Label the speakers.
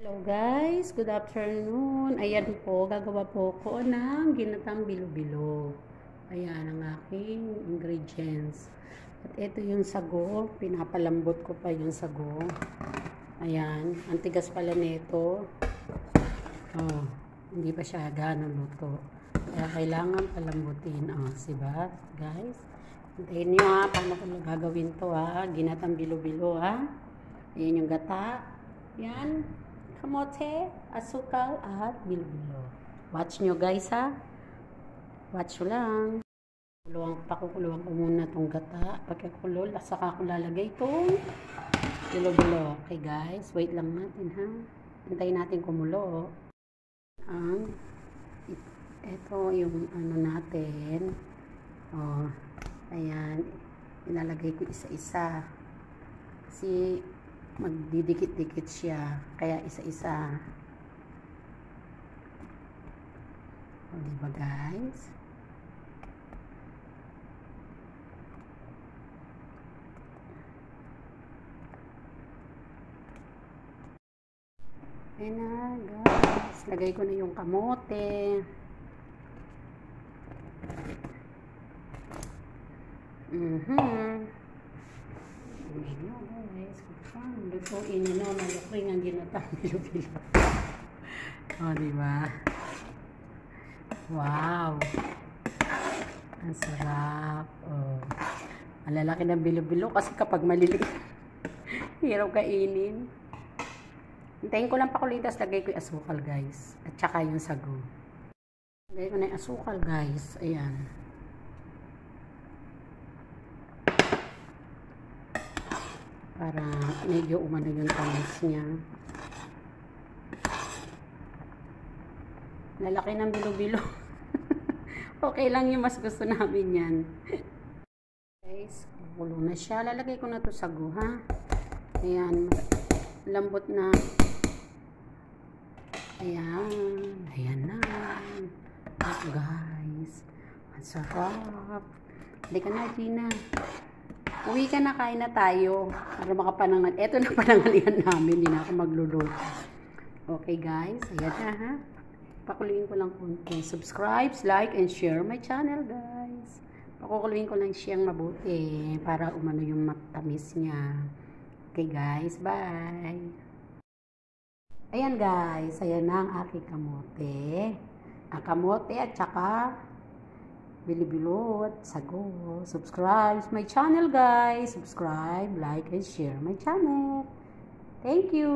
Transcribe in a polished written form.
Speaker 1: Hello guys, good afternoon. Ayan po, gagawa po ko ng ginatang bilo-bilo. Ayan ang aking ingredients. At ito yung sago, pinapalambot ko pa yung sago. Ayan, ang tigas pala nito. Oh, hindi pa siya gano'ng luto. Kaya kailangan palambutin. Oh, diba guys? Hintayin nyo ha, paano ko gagawin to ha. Ginatang bilo-bilo ha. Ayan yung gata. Yan. Kamote, asukal, at bilo-bilo. Watch nyo guys ha. Watch nyo lang. Pakukuluan ko muna itong gata. Pagkakulo, saka ko lalagay itong bilo-bilo. Okay guys, wait lang natin ha. Hintayin natin kumulo. Ito yung ano natin. Oh, ayan. Ilalagay ko isa-isa. Kasi magdidikit-dikit siya. Kaya isa-isa. O, diba guys? Ayan na guys. Lagay ko na yung kamote. Lutuin nyo na, malukring ang ginatang bilo-bilo. O, diba? Wow! Ang sarap. O. Ang lalaki ng bilo-bilo kasi kapag maliliit, hirap kainin. Hintayin ko lang pakulitas, lagay ko yung asukal, guys. At saka yung sago. Lagay ko na yung asukal, guys. Ayan. Para medyo umano yung tamis niya. Lalaki ng bilo-bilo. Okay lang yung mas gusto namin yan. Guys, kulo na siya. Lalagay ko na to sago, ha? Ayan. Lambot na. Ayan. Ayan na. Oh, guys. Ang sarap. Halika na, Gina. Uwi ka na, kain na tayo. Para makapanangan. Eto na panangalian namin. Hindi na ako magluluto. Okay guys. Ayan na ha. Pakuluin ko lang konti. Subscribe, like, and share my channel guys. Pakuluin ko lang siyang mabuti. Para umano yung matamis niya. Okay guys. Bye. Ayan guys. Ayan na ang aking kamote. Ang kamote at saka bilo-bilo at sago. Subscribe my channel guys. Subscribe, like, and share my channel. Thank you.